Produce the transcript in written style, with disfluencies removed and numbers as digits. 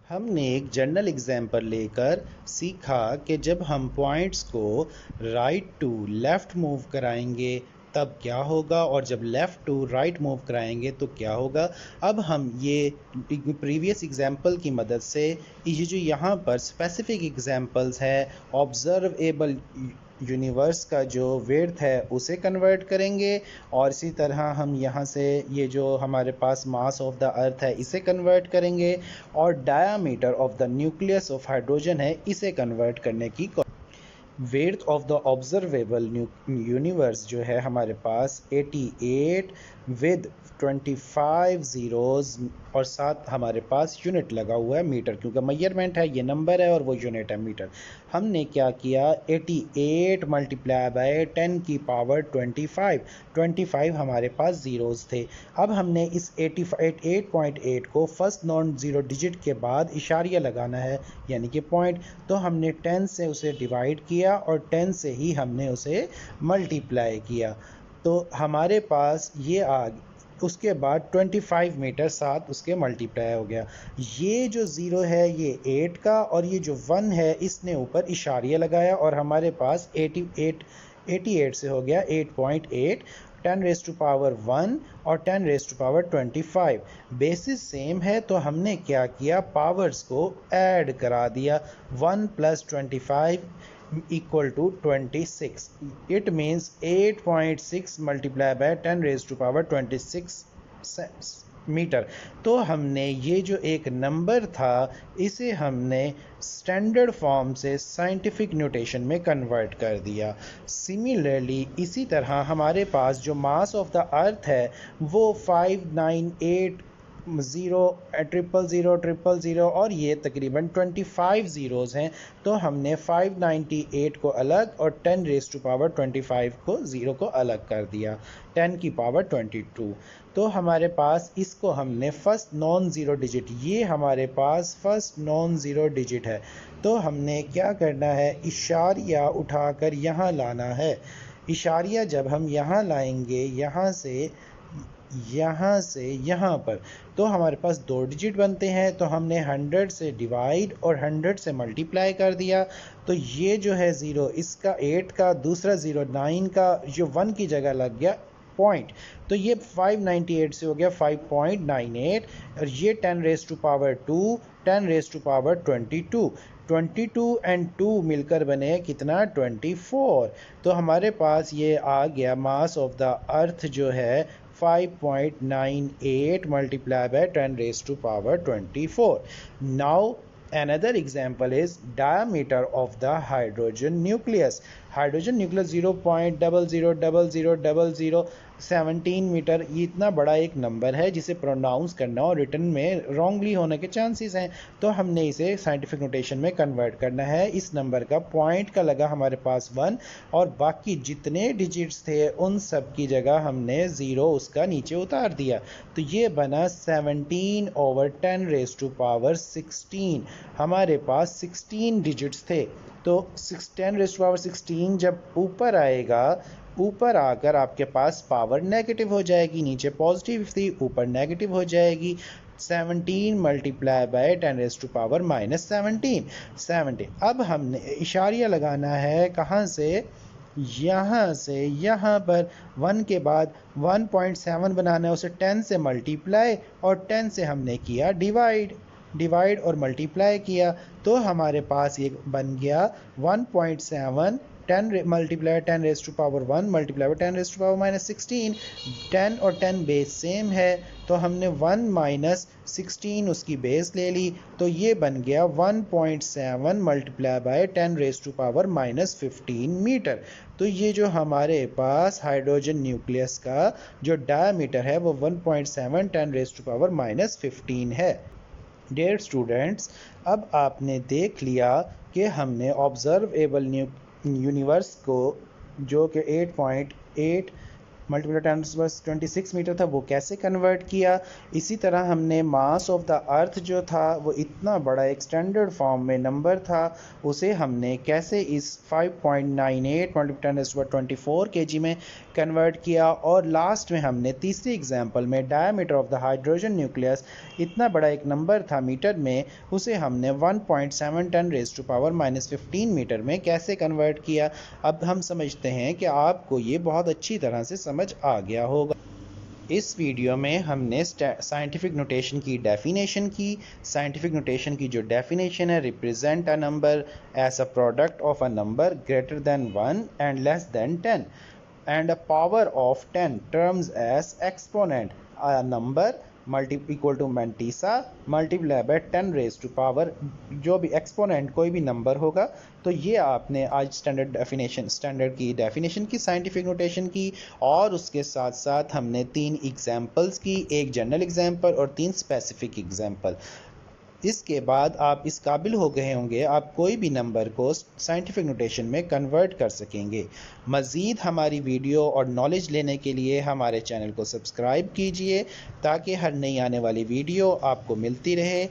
हमने एक general example लेकर सीखा कि जब हम पॉइंट्स को राइट टू लेफ़्ट मूव कराएंगे तब क्या होगा, और जब लेफ़्ट टू राइट मूव कराएंगे तो क्या होगा। अब हम ये प्रीवियस एग्जाम्पल की मदद से ये जो यहाँ पर स्पेसिफिक एग्जाम्पल्स है ऑब्जर्वेबल यूनिवर्स का जो विड्थ है उसे कन्वर्ट करेंगे, और इसी तरह हम यहाँ से ये जो हमारे पास मास ऑफ द अर्थ है इसे कन्वर्ट करेंगे, और diameter of the nucleus of hydrogen है इसे कन्वर्ट करने की width of the observable universe जो है हमारे पास 88 विद 25 ज़ीरोज़, और साथ हमारे पास यूनिट लगा हुआ है मीटर, क्योंकि मेजरमेंट है ये नंबर है और वो यूनिट है मीटर। हमने क्या किया 88 मल्टीप्लाई बाय 10 की पावर 25 हमारे पास ज़ीरोज़ थे। अब हमने इस 88.8 को फर्स्ट नॉन ज़ीरो डिजिट के बाद इशारिया लगाना है यानी कि पॉइंट, तो हमने 10 से उसे डिवाइड किया और 10 से ही हमने उसे मल्टीप्लाई किया, तो हमारे पास ये उसके बाद 25 मीटर साथ उसके मल्टीप्लाई हो गया। ये जो ज़ीरो है ये 8 का, और ये जो 1 है इसने ऊपर इशारिया लगाया और हमारे पास 88 से हो गया 8.8, 10 रेज़ टू पावर 1 और 10 raise to power 25। Basis same है तो हमने क्या किया, पावर्स को ऐड करा दिया। 1 + 25 equal to 26. It means 8.6 multiplied by 10 raised to power 26 metre. तो हमने ये जो एक नंबर था इसे हमने स्टैंडर्ड फॉर्म से साइंटिफिक नोटेशन में कन्वर्ट कर दिया। सिमिलरली इसी तरह हमारे पास जो मास ऑफ द अर्थ है वो 598 00000 और ये तकरीबन 25 ज़ीरोज़ हैं, तो हमने 598 को अलग और 10 रेज़ टू पावर 25 को ज़ीरो को अलग कर दिया, 10 की पावर 22। तो हमारे पास इसको हमने फर्स्ट नॉन ज़ीरो डिजिट, ये हमारे पास फर्स्ट नॉन ज़ीरो डिजिट है, तो हमने क्या करना है, इशारिया उठाकर यहाँ लाना है। इशारिया जब हम यहाँ लाएंगे यहाँ से यहाँ पर, तो हमारे पास 2 डिजिट बनते हैं, तो हमने 100 से डिवाइड और 100 से मल्टीप्लाई कर दिया, तो ये जो है ज़ीरो इसका 8 का, दूसरा ज़ीरो 9 का, जो 1 की जगह लग गया पॉइंट, तो ये 598 से हो गया 5.98, और ये 10 raise to power 2, 10 raise to power 22 and 2 मिलकर बने कितना 24। तो हमारे पास ये आ गया मास ऑफ द अर्थ जो है 5.98 multiplied by 10 raised to power 24. Now another example is diameter of the hydrogen nucleus. Hydrogen nucleus 0.00000017 metre, ये इतना बड़ा एक नंबर है जिसे प्रोनाउंस करना और रिटन में रॉन्गली होने के चांसेस हैं, तो हमने इसे साइंटिफिक नोटेशन में कन्वर्ट करना है। इस नंबर का पॉइंट का लगा हमारे पास 1, और बाकी जितने डिजिट्स थे उन सब की जगह हमने ज़ीरो उसका नीचे उतार दिया, तो ये बना 17/10 रेज़ टू पावर 16। हमारे पास 16 डिजिट्स थे, तो 10 रेज़ टू पावर 16 जब ऊपर आएगा, ऊपर आकर आपके पास पावर नेगेटिव हो जाएगी, नीचे पॉजिटिव थी ऊपर नेगेटिव हो जाएगी। 17 multiply by 10 raise to power -17। अब हमने इशारिया लगाना है कहाँ से, यहाँ से यहाँ पर 1 के बाद 1.7 बनाना है, उसे 10 से मल्टीप्लाई और 10 से हमने किया डिवाइड और मल्टीप्लाई किया, तो हमारे पास ये बन गया 1.7, 10 multiply 10 raise to power 1 multiply 10 raise to power -16। 10 और 10 बेस सेम है, तो हमने 1 - 16 उसकी बेस ले ली, तो ये बन गया 1.7 multiply by 10 raise to power -15 metre. तो ये जो हमारे पास हाइड्रोजन न्यूक्लियस का जो डायमीटर है वो 1.7 10 रेज़ टू पावर -15 है। डियर स्टूडेंट्स, अब आपने देख लिया कि हमने ऑब्जर्वेबल यूनिवर्स को जो कि 8.8 मल्टीप्लाई 10⁻26 मीटर था, वो कैसे कन्वर्ट किया। इसी तरह हमने मास ऑफ द अर्थ जो था वो इतना बड़ा एक स्टैंडर्ड फॉर्म में नंबर था, उसे हमने कैसे इस 5.98 मल्टीप्लाई 10⁻24 kg में कन्वर्ट किया। और लास्ट में हमने तीसरी एग्जांपल में diameter of the hydrogen nucleus इतना बड़ा एक नंबर था मीटर में, उसे हमने 1.710⁻⁻15 मीटर में कैसे कन्वर्ट किया। अब हम समझते हैं कि आपको ये बहुत अच्छी तरह से समझ आ गया होगा। इस वीडियो में हमने साइंटिफिक नोटेशन की डेफिनेशन की। साइंटिफिक नोटेशन की जो डेफिनेशन है, represent a number as a product of a number greater than 1 and less than 10 and a power of 10 terms as exponent, a number equal to mantissa multiply by 10 raised to power, जो भी exponent कोई भी number होगा। तो ये आपने आज standard की डेफिनेशन की, साइंटिफिक नोटेशन की, और उसके साथ साथ हमने 3 एग्जांपल्स की, एक जनरल एग्जांपल और 3 स्पेसिफिक एग्जांपल। इसके बाद आप इस काबिल हो गए होंगे, आप कोई भी नंबर को साइंटिफिक नोटेशन में कन्वर्ट कर सकेंगे। मज़ीद हमारी वीडियो और नॉलेज लेने के लिए हमारे चैनल को सब्सक्राइब कीजिए ताकि हर नई आने वाली वीडियो आपको मिलती रहे।